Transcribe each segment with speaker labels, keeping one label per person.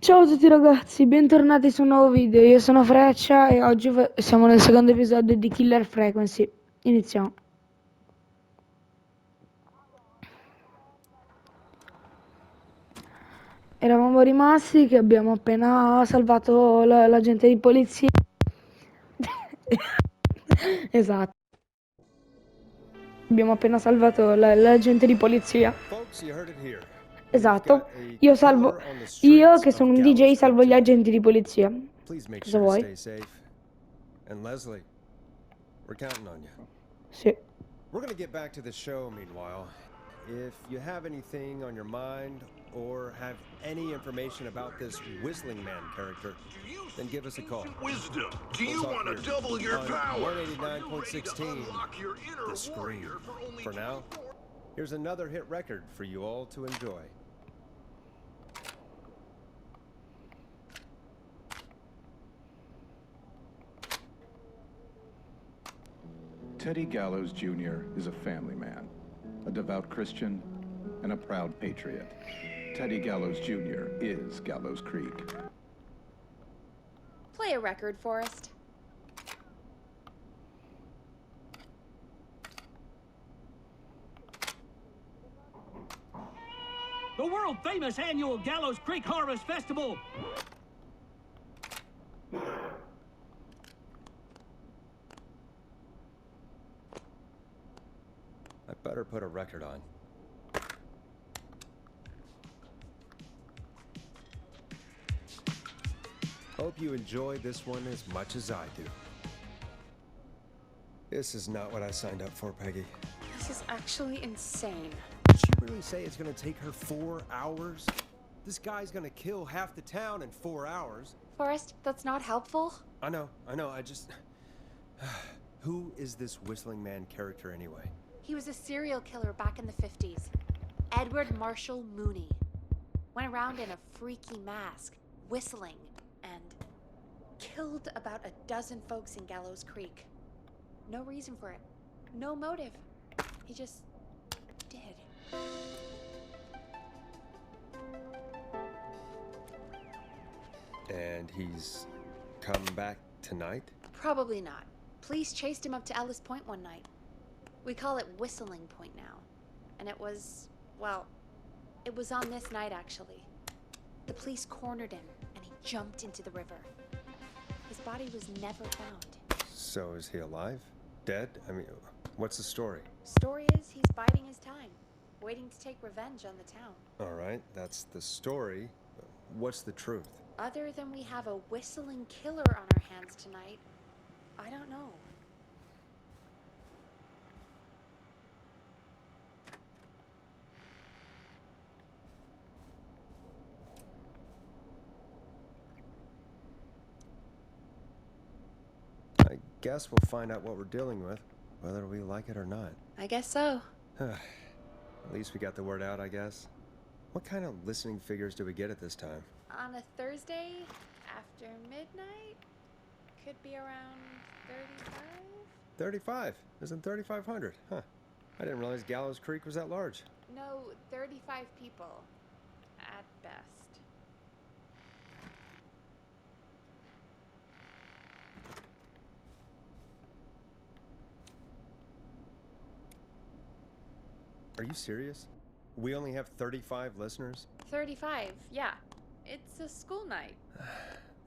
Speaker 1: Ciao a tutti ragazzi, bentornati su un nuovo video, io sono Freccia e oggi siamo nel secondo episodio di K1ller Frequency. Iniziamo. Eravamo rimasti che abbiamo appena salvato l'agente di polizia. Esatto. Abbiamo appena salvato l'agente di polizia. Esatto. Io che sono un DJ salvo gli agenti di polizia. Cosa vuoi? Sì.
Speaker 2: We're going to get back to the show meanwhile. If you have anything on your mind or have any information about this Whistling Man character, then give us a call.
Speaker 3: Wisdom. Do you want to double your power?
Speaker 2: 189.16, The Scream. For now, here's another hit record for you all to enjoy.
Speaker 4: Teddy Gallows Jr. is a family man, a devout Christian, and a proud patriot. Teddy Gallows Jr. is Gallows Creek.
Speaker 5: Play a record, Forrest.
Speaker 6: The world-famous annual Gallows Creek Harvest Festival.
Speaker 2: I better put a record on. Hope you enjoy this one as much as I do. This is not what I signed up for, Peggy.
Speaker 5: This is actually insane.
Speaker 2: Did she really say it's gonna take her 4 hours? This guy's gonna kill half the town in 4 hours.
Speaker 5: Forrest, that's not helpful.
Speaker 2: I know, I just... Who is this Whistling Man character anyway?
Speaker 5: He was a serial killer back in the 50s. Edward Marshall Mooney. Went around in a freaky mask, whistling, and killed about a dozen folks in Gallows Creek. No reason for it. No motive. He just did.
Speaker 2: And he's come back tonight?
Speaker 5: Probably not. Police chased him up to Ellis Point one night. We call it Whistling Point now. And it was, well, it was on this night actually. The police cornered him and he jumped into the river. His body was never found.
Speaker 2: So is he alive? Dead? I mean, what's the story?
Speaker 5: Story is he's biding his time, waiting to take revenge on the town.
Speaker 2: All right, that's the story. What's the truth?
Speaker 5: Other than we have a whistling killer on our hands tonight, I don't know.
Speaker 2: I guess we'll find out what we're dealing with, whether we like it or not.
Speaker 5: I guess so.
Speaker 2: At least we got the word out, I guess. What kind of listening figures do we get at this time?
Speaker 5: On a Thursday after midnight, could be around 35?
Speaker 2: 35. Isn't 3,500? Huh. I didn't realize Gallows Creek was that large.
Speaker 5: No, 35 people. At best.
Speaker 2: Are you serious? We only have 35 listeners?
Speaker 5: 35, yeah. It's a school night.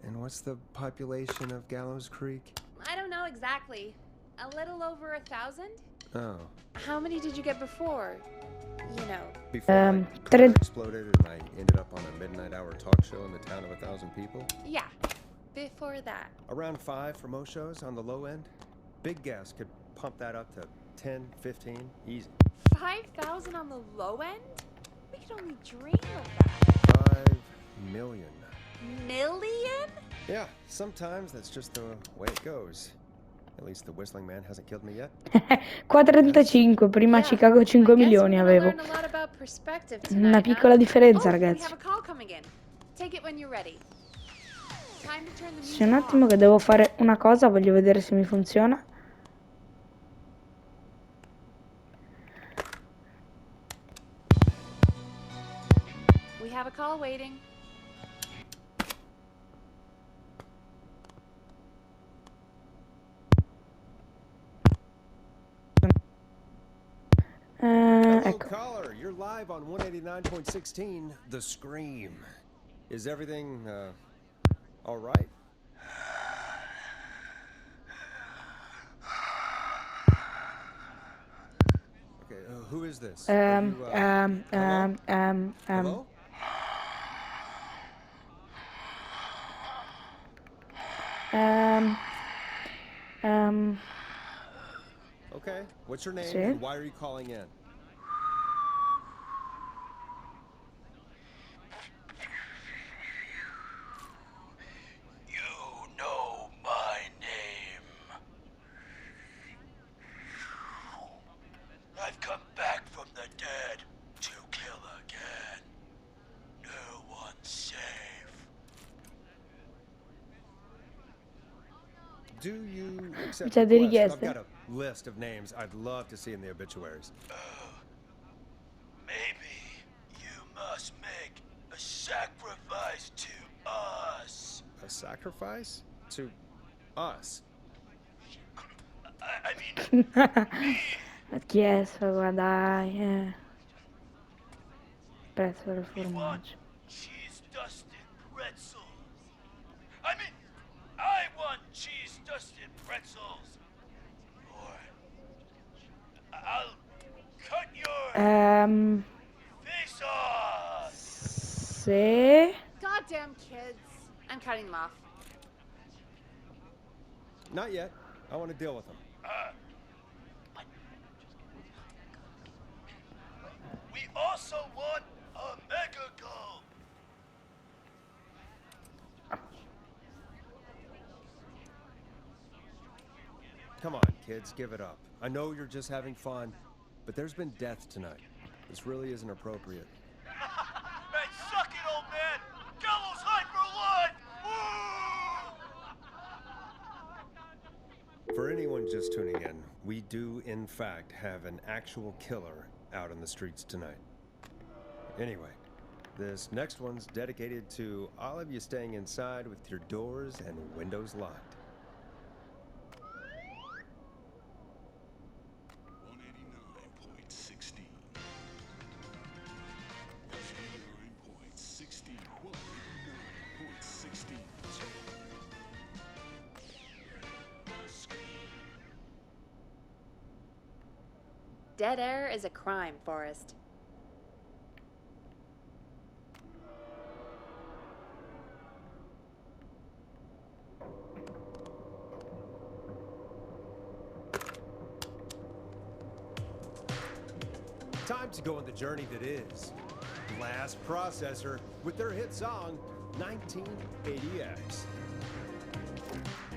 Speaker 2: And what's the population of Gallows Creek?
Speaker 5: I don't know exactly. A little over 1,000?
Speaker 2: Oh.
Speaker 5: How many did you get before? You know.
Speaker 2: Before my car exploded and I ended up on a midnight hour talk show in the town of 1,000 people?
Speaker 5: Yeah. Before that.
Speaker 2: Around 5 for most shows on the low end. Big gas could pump that up to 10, 15, easy.
Speaker 5: 5,000 on the low end? We could only dream of that.
Speaker 2: 5 million.
Speaker 5: Million?
Speaker 2: Yeah, sometimes that's just the way it goes. At least the Whistling Man hasn't killed me yet.
Speaker 1: Qua 35, prima a Chicago 5 milioni avevo. Una piccola differenza, ragazzi. C'è un attimo che devo fare una cosa, voglio vedere se mi funziona.
Speaker 5: We have a call waiting.
Speaker 2: caller, you're live on 189.16, The Scream. Is everything, all right? Okay, who is this? Are you, hello? Okay, what's your name
Speaker 1: Sì.
Speaker 2: and why are you calling in?
Speaker 3: You know my name. I've come back from the dead to kill again. No one's safe.
Speaker 2: Do you accept
Speaker 1: C'è delle
Speaker 2: requests? I've
Speaker 1: richieste?
Speaker 2: got a list of names I'd love to see in the obituaries.
Speaker 3: Maybe you must make a sacrifice to us.
Speaker 2: A sacrifice? To us?
Speaker 3: I mean,
Speaker 1: Ha chiesto, guardai. Prezzo del
Speaker 3: we want
Speaker 1: formaggio.
Speaker 3: cheese-dusted pretzels. I want cheese-dusted pretzels. Or I'll cut your face off.
Speaker 1: Sì.
Speaker 5: Goddamn kids. I'm cutting them off.
Speaker 2: Not yet. I want to deal with them.
Speaker 3: We also want a mega goal.
Speaker 2: Come on, kids, give it up. I know you're just having fun, but there's been death tonight. This really isn't appropriate.
Speaker 3: Hey, suck it, old man. Gallows high for life. Woo!
Speaker 2: For anyone just tuning in, we do, in fact, have an actual killer out on the streets tonight. Anyway, this next one's dedicated to all of you staying inside with your doors and windows locked.
Speaker 3: 189.16. 189.16. 189.16.
Speaker 5: Dead air is a crime, Forrest.
Speaker 2: Time to go on the journey that is Blast Processor with their hit song 1980X.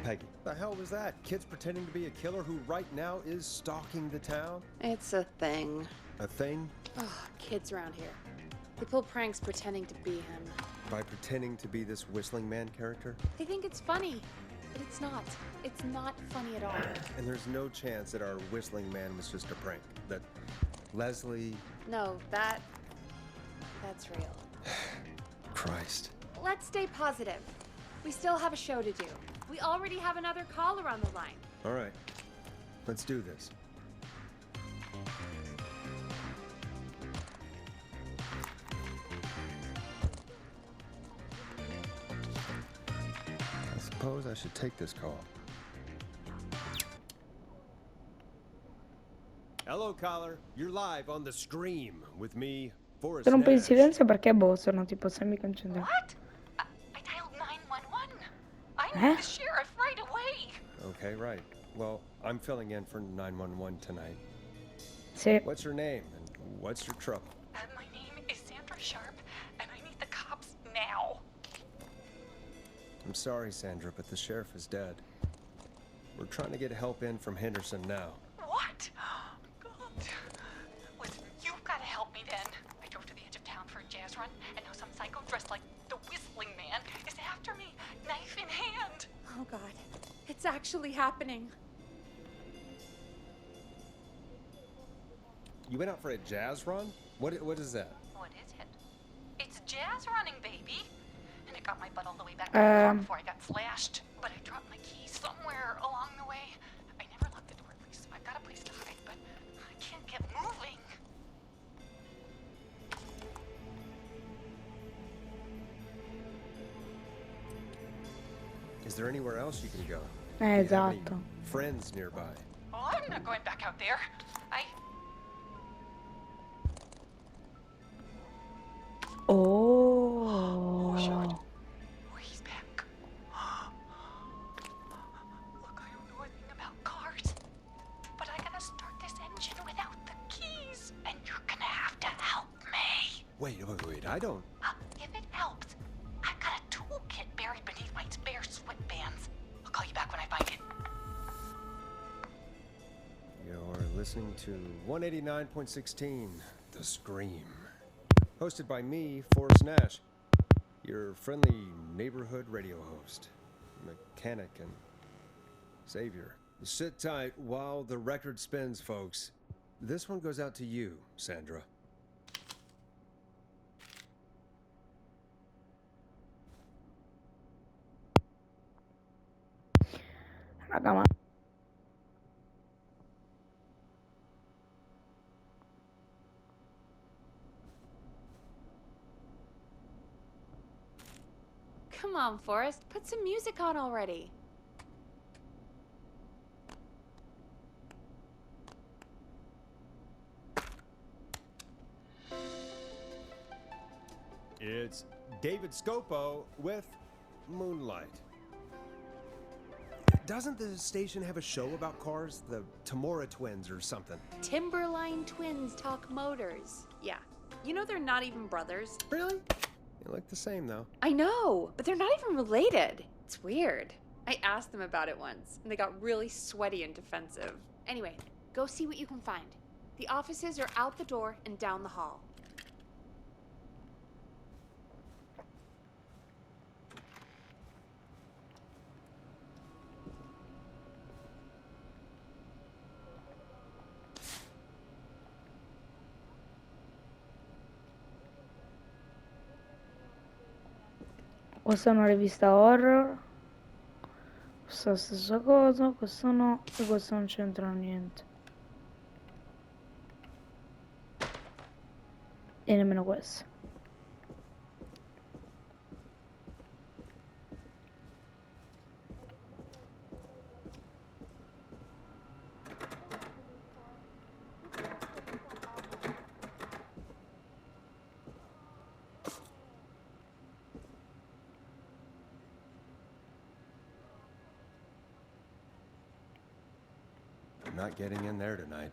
Speaker 2: Peggy, the hell was that? Kids pretending to be a killer who right now is stalking the town?
Speaker 5: It's a thing.
Speaker 2: A thing?
Speaker 5: Oh, kids around here. They pull pranks pretending to be him.
Speaker 2: By pretending to be this Whistling Man character?
Speaker 5: They think it's funny, but it's not. It's not funny at all.
Speaker 2: And there's no chance that our Whistling Man was just a prank. That Leslie...
Speaker 5: No, that's real.
Speaker 2: Christ.
Speaker 5: Let's stay positive. We still have a show to do. We already have another caller on the line.
Speaker 2: All right, let's do this. I suppose I should take this call. Hello, caller. You're live on The Scream with me, Forrest
Speaker 1: Sono un po' in
Speaker 2: Nash.
Speaker 1: silenzio perché boh, sono tipo semi-concentrato.
Speaker 7: What? I dialed 911. I need the sheriff right away.
Speaker 2: Okay, right. Well, I'm filling in for 911 tonight.
Speaker 1: Sì.
Speaker 2: What's your name and what's your trouble?
Speaker 7: My name is Sandra Sharp, and I need the cops now.
Speaker 2: I'm sorry, Sandra, but the sheriff is dead. We're trying to get help in from Henderson now.
Speaker 7: What? God. Listen, you've got to help me then. I drove to the edge of town for a jazz run, and now some psycho dressed like the Whistling Man is after me, knife in hand.
Speaker 5: Oh, God. It's actually happening.
Speaker 2: You went out for a jazz run? What is that?
Speaker 7: What is it? It's jazz running, baby. And it got my butt all the way back to the car before I got slashed. But I dropped my keys somewhere along the way. I never locked the door, at least. I've got a place to hide, but I can't get moving.
Speaker 2: Is there anywhere else you can go? Do you have any
Speaker 1: Esatto.
Speaker 2: friends nearby?
Speaker 7: Oh, I'm not going back out there. Oh, shoot.
Speaker 1: Oh.
Speaker 7: Oh, he's back. Look, I don't know anything about cars, but I gotta start this engine without the keys, and you're gonna have to help me.
Speaker 2: Wait, I don't...
Speaker 7: If it helps, I've got a toolkit buried beneath my spare sweatbands. I'll call you back when I find it.
Speaker 2: You're listening to 189.16, The Scream. Hosted by me, Forrest Nash, your friendly neighborhood radio host, mechanic and savior. Sit tight while the record spins, folks. This one goes out to you, Sandra.
Speaker 1: Raga, ma...
Speaker 5: Come on, Forrest, put some music on already.
Speaker 2: It's David Scopo with Moonlight. Doesn't the station have a show about cars? The Tamora twins or something?
Speaker 5: Timberline twins talk motors. Yeah. You know they're not even brothers.
Speaker 2: Really? They look the same, though.
Speaker 5: I know, but they're not even related. It's weird. I asked them about it once, and they got really sweaty and defensive. Anyway, go see what you can find. The offices are out the door and down the hall.
Speaker 1: Questa è una rivista horror. Questa è la stessa cosa, questa no, e questa non c'entra niente. E nemmeno questa.
Speaker 2: I'm not getting in there tonight.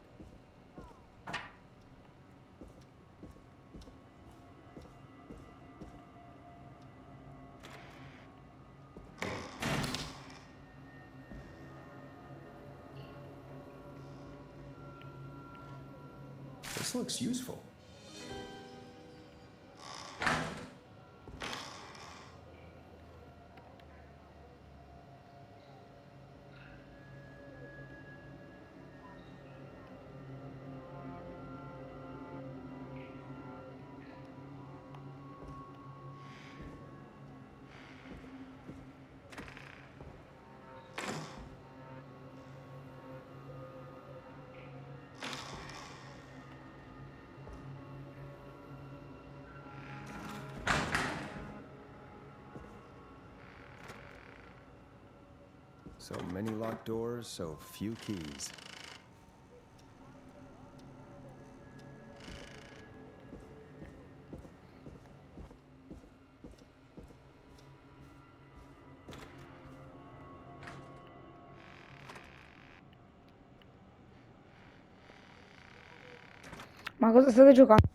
Speaker 2: This looks useful. So many locked doors, so few keys.
Speaker 1: Ma cosa state giocando?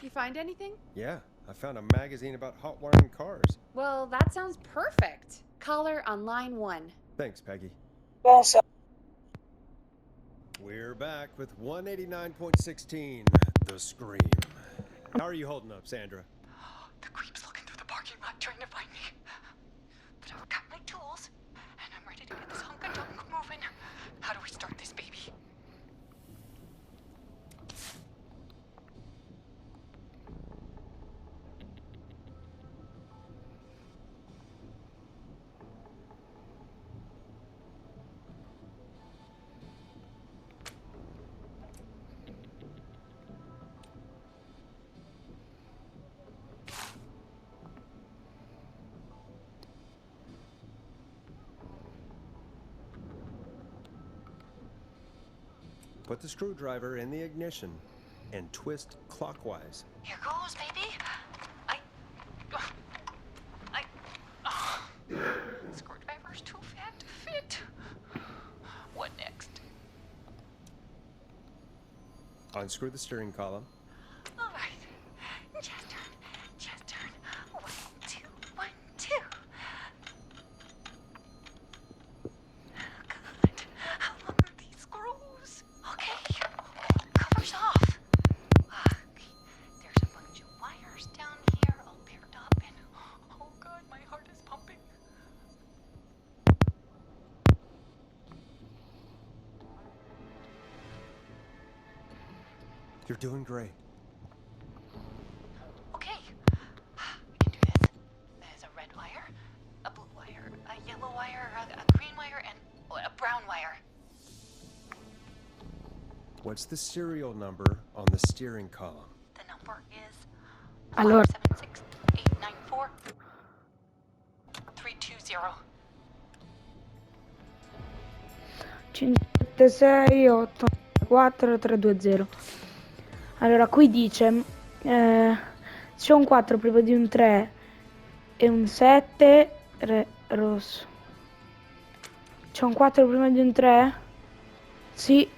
Speaker 5: You find anything?
Speaker 2: Yeah, I found a magazine about hot wiring cars.
Speaker 5: Well, that sounds perfect. Caller on line 1.
Speaker 2: Thanks, Peggy. We're back with 189.16, The Scream. How are you holding up, Sandra?
Speaker 7: The creep's looking through the parking lot trying to find me. But I've got my tools, and I'm ready to get this hunk of junk moving. How do we start this baby?
Speaker 2: Put the screwdriver in the ignition and twist clockwise.
Speaker 7: Here goes, baby. Screwdriver's too fat to fit. What next?
Speaker 2: Unscrew the steering column.
Speaker 7: All right. Just turn. 1, 2, 1, 2. God, how long are these screws? Okay, cover's off. There's a bunch of wires down here all paired up, and oh God, my heart is pumping.
Speaker 2: You're doing great.
Speaker 7: Okay, we can do this. There's a red wire, a blue wire, a yellow wire, a green wire, and a brown wire.
Speaker 2: What's the serial number on the steering column?
Speaker 7: The number is
Speaker 1: Allora,
Speaker 7: 576-894-320.
Speaker 1: 576 894 320. Allora, qui dice c'è un 4 prima di un 3 e un 7 rosso. C'è un 4 prima di un 3? Sì.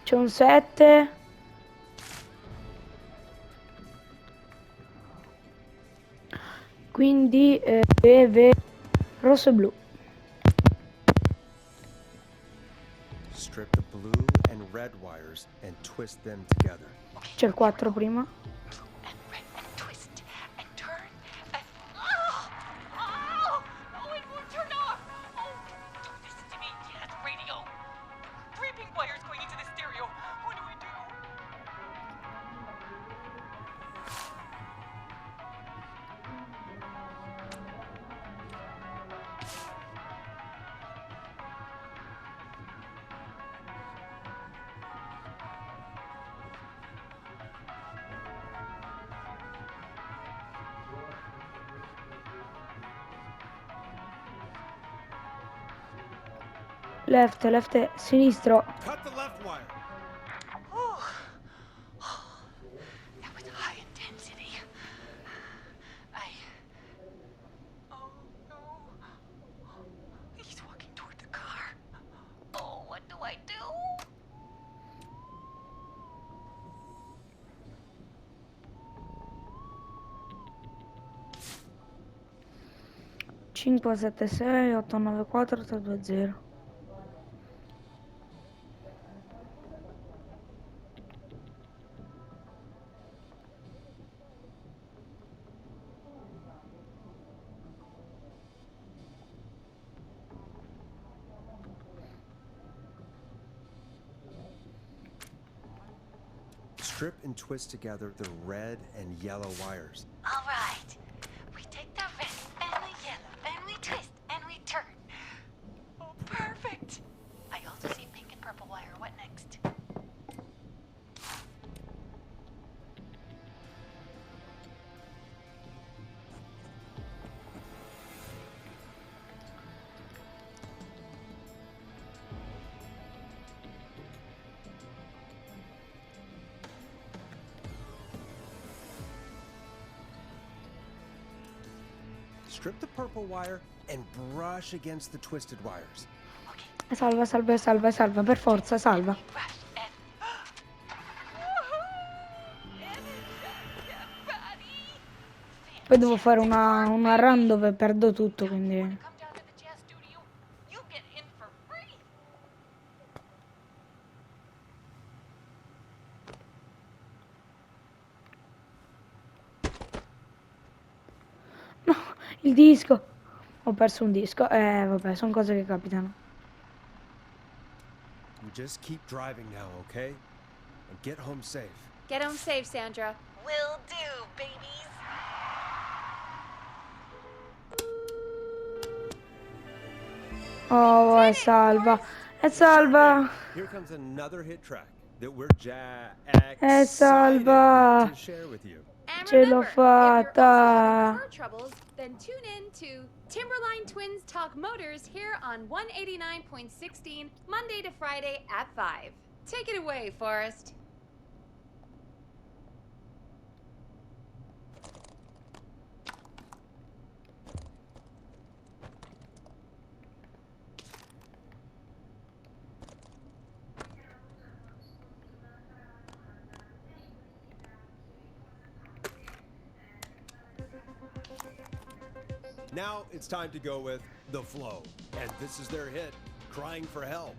Speaker 1: C'è un 7. Quindi deve rosso e blu.
Speaker 2: Strip the blue and red wires and twist them together.
Speaker 1: C'è il 4 prima.
Speaker 7: And red and twist and turn and oh, it won't turn off. Oh, don't listen to me. Yes, radio. 3 pink wires going into the stereo. What do I do?
Speaker 1: Left, sinistro.
Speaker 2: Cut the left wire.
Speaker 7: Oh, that was high intensity. Oh no. He's walking toward the car. Oh, what do I do?
Speaker 1: Cinque, sette, sei, 8, 9, 4, 3, 2, 0.
Speaker 2: Strip and twist together the red and yellow wires.
Speaker 7: All right. We take the red and the yellow and we twist and we turn. Oh, perfect. I also see pink and purple wire. What next?
Speaker 2: Strip the purple wire and brush against the twisted wires.
Speaker 1: Salva, per forza, salva. Poi devo fare una run dove perdo tutto, quindi... Il disco. Ho perso un disco. Vabbè, sono cose che capitano.
Speaker 2: You just keep driving now, okay? And get home safe.
Speaker 5: Get home safe, Sandra.
Speaker 7: Will do, babies.
Speaker 1: Oh, è salva. È salva.
Speaker 2: Here comes another hit track that we're
Speaker 1: È
Speaker 2: excited
Speaker 1: salva.
Speaker 2: to share with you.
Speaker 5: And
Speaker 1: Ce l'ho
Speaker 5: remember, if you're also having
Speaker 1: fatta.
Speaker 5: car troubles, then tune in to Timberline Twins Talk Motors here on 189.16, Monday to Friday at 5. Take it away, Forrest.
Speaker 2: Now it's time to go with The Flow. And this is their hit, Crying for Help.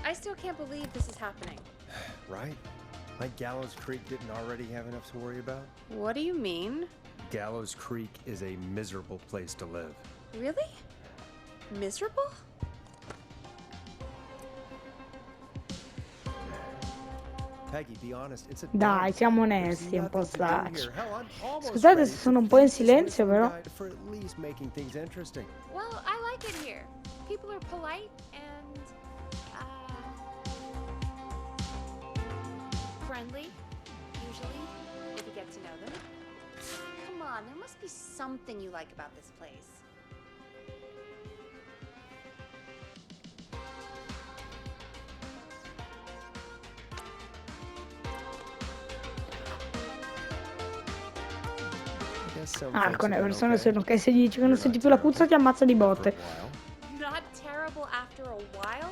Speaker 5: I still can't believe this is happening.
Speaker 2: Right? Like Gallows Creek didn't already have enough to worry about?
Speaker 5: What do you mean?
Speaker 2: Gallows Creek is a miserable place to live.
Speaker 5: Really? Miserable?
Speaker 2: Peggy, be honest, it's a
Speaker 1: Dai,
Speaker 2: dump.
Speaker 1: siamo
Speaker 2: There's
Speaker 1: onesti, un po'
Speaker 2: nothing to do
Speaker 1: stacci.
Speaker 2: here. Hell, I'm almost
Speaker 1: Scusate
Speaker 2: ready
Speaker 1: se
Speaker 2: to
Speaker 1: sono un po' in
Speaker 2: thank this
Speaker 1: silenzio,
Speaker 2: whistling
Speaker 1: però.
Speaker 2: guy for at least making things interesting.
Speaker 5: Well, I like it here. People are polite and, friendly, usually, if you get to know them. Come on, there must be something you like about this place.
Speaker 2: I guess some
Speaker 1: Ah,
Speaker 2: folks
Speaker 1: alcune
Speaker 2: have been
Speaker 1: persone
Speaker 2: okay.
Speaker 1: sono che se gli dici che non
Speaker 2: You're
Speaker 1: senti
Speaker 2: not
Speaker 1: più la
Speaker 2: terrible.
Speaker 1: puzza ti ammazza di
Speaker 2: For a
Speaker 1: botte.
Speaker 2: while.
Speaker 5: Not terrible after a while?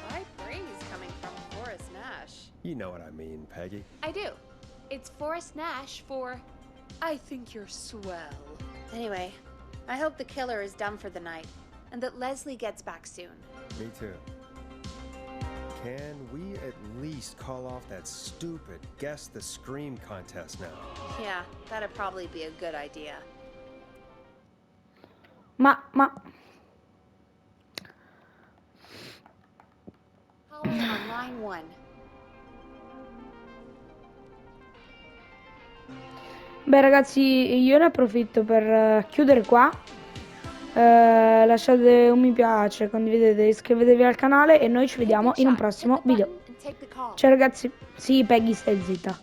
Speaker 5: High praise coming from Forrest Nash.
Speaker 2: You know what I mean, Peggy.
Speaker 5: I do. It's Forrest Nash for I think you're swell. Anyway, I hope the killer is done for the night and that Leslie gets back soon.
Speaker 2: Me too. Can we at least call off that stupid Guess the Scream contest now?
Speaker 5: Yeah, that'd probably be a good idea.
Speaker 1: Ma...
Speaker 5: Hallway on line 1.
Speaker 1: Beh ragazzi, io ne approfitto per chiudere qua. Lasciate un mi piace, condividete, iscrivetevi al canale e noi ci vediamo in un prossimo video.
Speaker 5: And take the call.
Speaker 1: Ciao ragazzi, sì, Peggy, stai zitta.